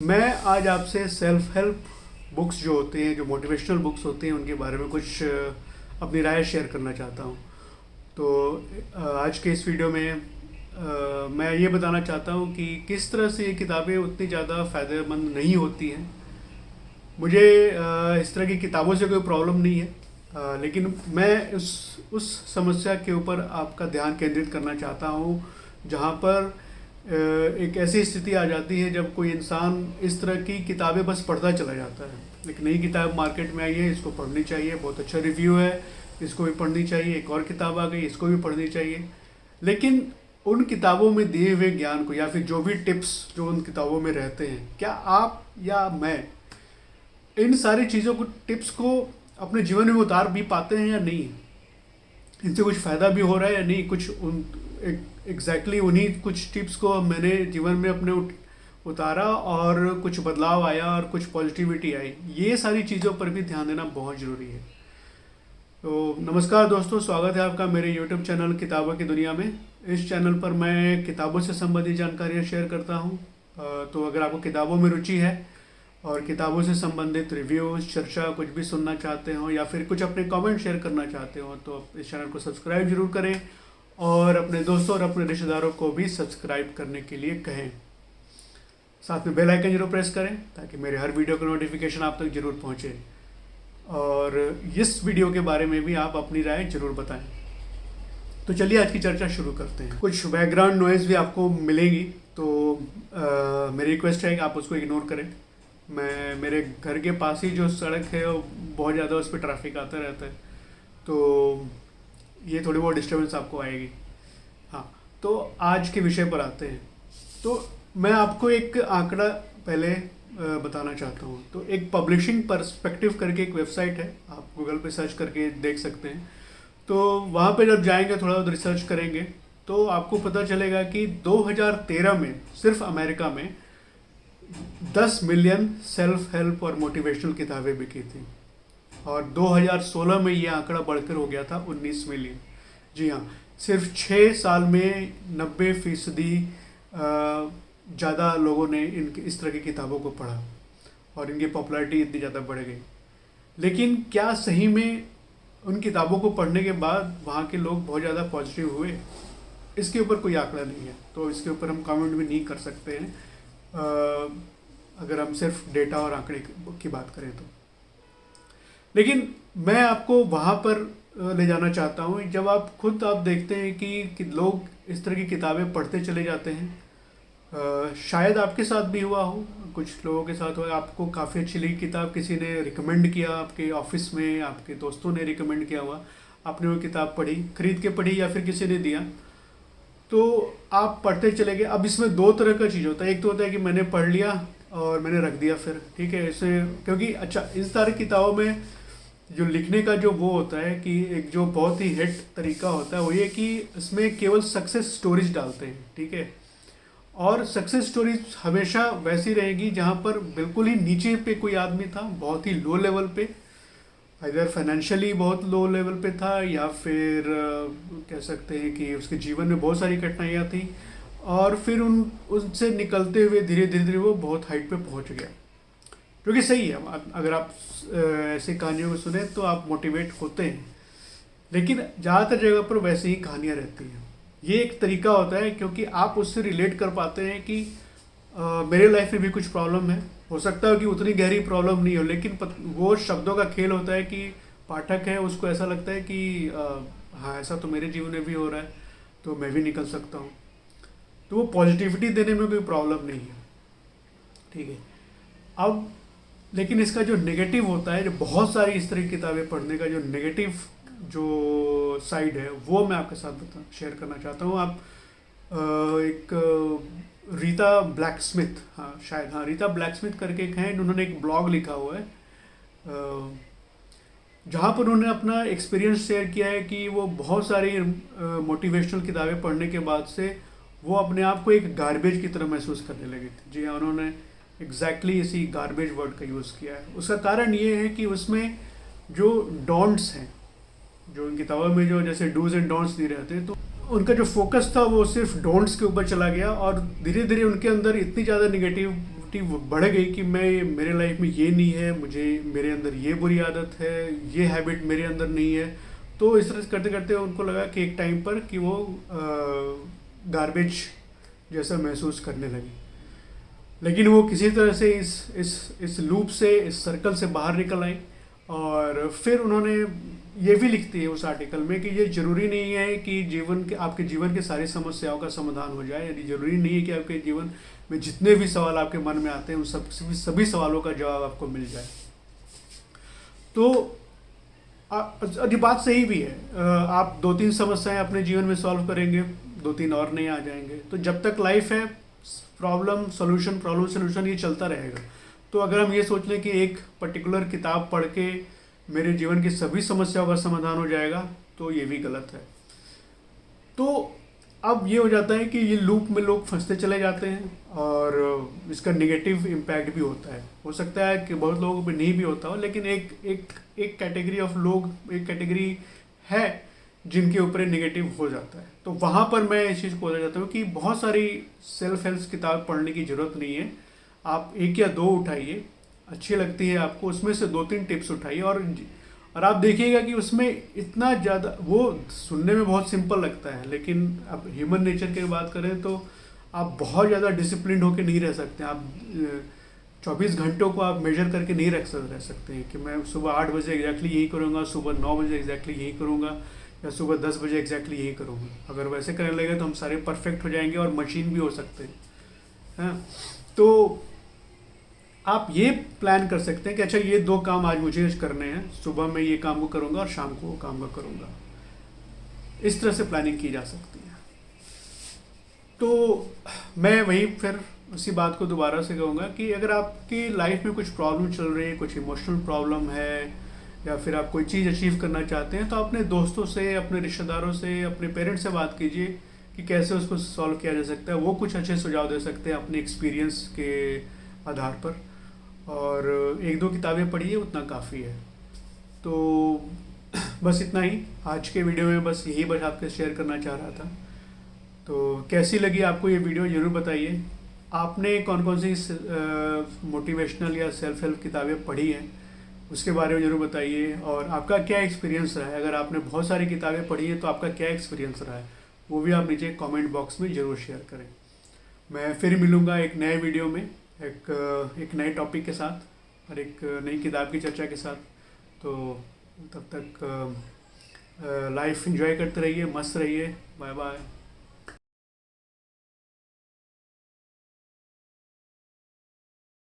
मैं आज आपसे सेल्फ हेल्प बुक्स जो होते हैं, जो मोटिवेशनल बुक्स होते हैं, उनके बारे में कुछ अपनी राय शेयर करना चाहता हूँ। तो आज के इस वीडियो में मैं ये बताना चाहता हूँ कि किस तरह से ये किताबें उतनी ज़्यादा फ़ायदेमंद नहीं होती हैं। मुझे इस तरह की किताबों से कोई प्रॉब्लम नहीं है, लेकिन मैं उस समस्या के ऊपर आपका ध्यान केंद्रित करना चाहता हूँ जहाँ पर एक ऐसी स्थिति आ जाती है जब कोई इंसान इस तरह की किताबें बस पढ़ता चला जाता है। एक नई किताब मार्केट में आई है, इसको पढ़नी चाहिए, बहुत अच्छा रिव्यू है, इसको भी पढ़नी चाहिए। एक और किताब आ गई, इसको भी पढ़नी चाहिए। लेकिन उन किताबों में दिए हुए ज्ञान को या फिर जो भी टिप्स जो उन किताबों में रहते हैं, क्या आप या मैं इन सारी चीज़ों को, टिप्स को अपने जीवन में उतार भी पाते हैं या नहीं, इनसे कुछ फ़ायदा भी हो रहा है या नहीं। कुछ उन एग्जैक्टली उन्हीं कुछ टिप्स को मैंने जीवन में अपने उतारा और कुछ बदलाव आया और कुछ पॉजिटिविटी आई। ये सारी चीज़ों पर भी ध्यान देना बहुत ज़रूरी है। तो नमस्कार दोस्तों, स्वागत है आपका मेरे YouTube चैनल किताबों की दुनिया में। इस चैनल पर मैं किताबों से संबंधित जानकारियाँ शेयर करता हूँ। तो अगर आपको किताबों में रुचि है और किताबों से संबंधित रिव्यूज़, चर्चा कुछ भी सुनना चाहते हो या फिर कुछ अपने कमेंट शेयर करना चाहते हो, तो इस चैनल को सब्सक्राइब जरूर करें और अपने दोस्तों और अपने रिश्तेदारों को भी सब्सक्राइब करने के लिए कहें। साथ में बेल आइकन जरूर प्रेस करें ताकि मेरे हर वीडियो का नोटिफिकेशन आप तक जरूर पहुंचे। और इस वीडियो के बारे में भी आप अपनी राय जरूर बताएं। तो चलिए आज की चर्चा शुरू करते हैं। कुछ बैकग्राउंड नॉइज़ भी आपको मिलेगी, तो मेरी रिक्वेस्ट है कि आप उसको इग्नोर करें। मेरे घर के पास ही जो सड़क है वो बहुत ज़्यादा, उस पर ट्रैफिक आता रहता है, तो ये थोड़ी बहुत डिस्टर्बेंस आपको आएगी। हाँ, तो आज के विषय पर आते हैं। तो मैं आपको एक आंकड़ा पहले बताना चाहता हूँ। तो एक पब्लिशिंग पर्सपेक्टिव करके एक वेबसाइट है, आप गूगल पे सर्च करके देख सकते हैं। तो वहाँ पे जब जाएंगे, थोड़ा बहुत रिसर्च करेंगे, तो आपको पता चलेगा कि 2013 में सिर्फ अमेरिका में 10 मिलियन सेल्फ हेल्प और मोटिवेशनल किताबें बिकी थी और 2016 में ये आंकड़ा बढ़कर हो गया था 19 मिलियन। जी हाँ, सिर्फ 6 साल में 90% ज़्यादा लोगों ने इस तरह की किताबों को पढ़ा और इनकी पॉपुलैरिटी इतनी ज़्यादा बढ़ गई। लेकिन क्या सही में उन किताबों को पढ़ने के बाद वहाँ के लोग बहुत ज़्यादा पॉजिटिव हुए? इसके ऊपर कोई आंकड़ा नहीं है, तो इसके ऊपर हम कमेंट भी नहीं कर सकते हैं अगर हम सिर्फ डेटा और आंकड़े की बात करें तो। लेकिन मैं आपको वहाँ पर ले जाना चाहता हूँ जब आप देखते हैं कि लोग इस तरह की किताबें पढ़ते चले जाते हैं। शायद आपके साथ भी हुआ हो, कुछ लोगों के साथ हुआ, आपको काफ़ी अच्छी लगी किताब, किसी ने रिकमेंड किया, आपके ऑफिस में आपके दोस्तों ने रिकमेंड किया हुआ, आपने वो किताब पढ़ी, खरीद के पढ़ी या फिर किसी ने दिया, तो आप पढ़ते चले गए। अब इसमें दो तरह का चीज़ होता है। एक तो होता है कि मैंने पढ़ लिया और मैंने रख दिया फिर, ठीक है, इसे क्योंकि अच्छा, इस तरह की किताबों में जो लिखने का जो वो होता है कि एक जो बहुत ही हिट तरीका होता है वो ये कि इसमें केवल सक्सेस स्टोरीज डालते हैं, ठीक है। और सक्सेस स्टोरीज हमेशा वैसी रहेगी जहाँ पर बिल्कुल ही नीचे पे कोई आदमी था, बहुत ही लो लेवल पे, इधर फाइनेंशियली बहुत लो लेवल पे था, या फिर कह सकते हैं कि उसके जीवन में बहुत सारी कठिनाइयाँ थी और फिर उनसे निकलते हुए धीरे धीरे वो बहुत हाइट पे पहुँच गया। क्योंकि सही है, अगर आप ऐसी कहानियों को सुने तो आप मोटिवेट होते हैं, लेकिन ज़्यादातर जगह पर वैसे ही कहानियाँ रहती हैं। ये एक तरीका होता है क्योंकि आप उससे रिलेट कर पाते हैं कि मेरे लाइफ में भी कुछ प्रॉब्लम है, हो सकता है कि उतनी गहरी प्रॉब्लम नहीं हो, लेकिन वो शब्दों का खेल होता है कि पाठक है उसको ऐसा लगता है कि हाँ, ऐसा तो मेरे जीवन में भी हो रहा है, तो मैं भी निकल सकता हूँ। तो वो पॉजिटिविटी देने में कोई प्रॉब्लम नहीं है, ठीक है। अब लेकिन इसका जो नेगेटिव होता है, जो बहुत सारी इस तरह की किताबें पढ़ने का जो नेगेटिव जो साइड है, वो मैं आपके साथ शेयर करना चाहता हूँ। आप एक रीता ब्लैकस्मिथ, हाँ शायद, हाँ रीता ब्लैकस्मिथ करके एक हैं, उन्होंने एक ब्लॉग लिखा हुआ है जहाँ पर उन्होंने अपना एक्सपीरियंस शेयर किया है कि वो बहुत सारी मोटिवेशनल किताबें पढ़ने के बाद से वो अपने आप को एक गार्बेज की तरह महसूस करने लगे थे। जी हाँ, उन्होंने एग्जैक्टली इसी गार्बेज वर्ड का यूज़ किया है। उसका कारण ये है कि उसमें जो डोंट्स हैं, जो इन किताबों में जो जैसे डूज एंड डोंट्स दिए रहते हैं, तो उनका जो फोकस था वो सिर्फ डोंट्स के ऊपर चला गया और धीरे धीरे उनके अंदर इतनी ज़्यादा निगेटिव नेगेटिविटी बढ़ गई कि मैं मेरे लाइफ में ये नहीं है, मुझे मेरे अंदर ये बुरी आदत है, ये हैबिट मेरे अंदर नहीं है। तो इस तरह से करते करते उनको लगा कि एक टाइम पर कि वो गार्बेज जैसा महसूस करने लगी। लेकिन वो किसी तरह से इस लूप से, इस सर्कल से बाहर निकल आई। और फिर उन्होंने ये भी लिखती है उस आर्टिकल में कि ये ज़रूरी नहीं है कि आपके जीवन के सारी समस्याओं का समाधान हो जाए, यानी ज़रूरी नहीं है कि आपके जीवन में जितने भी सवाल आपके मन में आते हैं उन सभी सवालों का जवाब आपको मिल जाए। तो ये बात सही भी है। आप 2-3 समस्याएं अपने जीवन में सॉल्व करेंगे, 2-3 और नहीं आ जाएंगे। तो जब तक लाइफ है, प्रॉब्लम सोल्यूशन ये चलता रहेगा। तो अगर हम ये सोच लें कि एक पर्टिकुलर किताब पढ़ के मेरे जीवन की सभी समस्याओं का समाधान हो जाएगा, तो ये भी गलत है। तो अब ये हो जाता है कि ये लूप में लोग फंसते चले जाते हैं और इसका नेगेटिव इम्पैक्ट भी होता है। हो सकता है कि बहुत लोगों पे नहीं भी होता हो, लेकिन एक कैटेगरी ऑफ लोग, एक कैटेगरी है जिनके ऊपर नेगेटिव हो जाता है। तो वहाँ पर मैं इस चीज़ को बोलना चाहता हूँ कि बहुत सारी सेल्फ हेल्प किताब पढ़ने की ज़रूरत नहीं है। आप 1 या 2 उठाइए, अच्छी लगती है आपको, उसमें से 2-3 टिप्स उठाइए और आप देखिएगा कि उसमें इतना ज़्यादा, वो सुनने में बहुत सिंपल लगता है, लेकिन अब ह्यूमन नेचर की बात करें तो आप बहुत ज़्यादा डिसिप्लिन होकर नहीं रह सकते। आप 24 घंटों को आप मेजर करके नहीं रह सकते हैं कि मैं सुबह 8 बजे एग्जैक्टली यही करूँगा, सुबह 9 बजे एग्जैक्टली यही करूँगा, या सुबह 10 बजे एग्जैक्टली यही करूँगा। अगर वैसे करने लगे तो हम सारे परफेक्ट हो जाएंगे और मशीन भी हो सकते हैं। तो आप ये प्लान कर सकते हैं कि अच्छा ये 2 काम आज मुझे करने हैं, सुबह मैं ये काम को करूँगा और शाम को वो काम को करूँगा। इस तरह से प्लानिंग की जा सकती है। तो मैं वही फिर उसी बात को दोबारा से कहूँगा कि अगर आपकी लाइफ में कुछ प्रॉब्लम चल रही है, कुछ इमोशनल प्रॉब्लम है, या फिर आप कोई चीज़ अचीव करना चाहते हैं, तो अपने दोस्तों से, अपने रिश्तेदारों से, अपने पेरेंट्स से बात कीजिए कि कैसे उसको सॉल्व किया जा सकता है। वो कुछ अच्छे सुझाव दे सकते हैं अपने एक्सपीरियंस के आधार पर। और 1-2 किताबें पढ़िए, उतना काफ़ी है। तो बस इतना ही आज के वीडियो में, बस यही बस आपके शेयर करना चाह रहा था। तो कैसी लगी आपको ये वीडियो ज़रूर बताइए। आपने कौन कौन सी मोटिवेशनल या सेल्फ हेल्प किताबें पढ़ी हैं उसके बारे में ज़रूर बताइए, और आपका क्या एक्सपीरियंस रहा है। अगर आपने बहुत सारी किताबें पढ़ी हैं तो आपका क्या एक्सपीरियंस रहा है, वो भी आप नीचे कमेंट बॉक्स में ज़रूर शेयर करें। मैं फिर मिलूँगा एक नए वीडियो में, एक नए टॉपिक के साथ और एक नई किताब की चर्चा के साथ। तो तब तक लाइफ एंजॉय करते रहिए, मस्त रहिए। Bye bye.